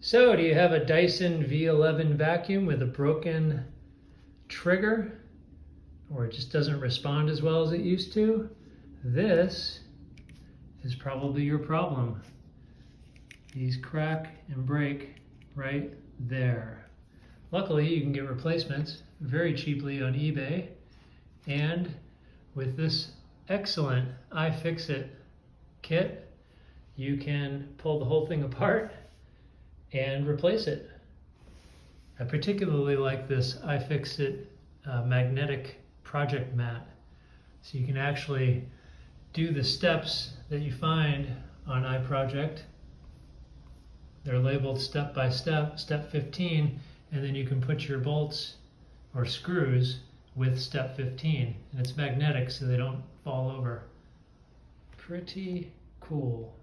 So, do you have a Dyson V11 vacuum with a broken trigger, or it just doesn't respond as well as it used to? This is probably your problem. These crack and break right there. Luckily, you can get replacements very cheaply on eBay, and with this excellent iFixit kit, you can pull the whole thing apart and replace it. I particularly like this iFixit magnetic project mat. So you can actually do the steps that you find on iProject. They're labeled step by step, step 15, and then you can put your bolts or screws with step 15. And it's magnetic so they don't fall over. Pretty cool.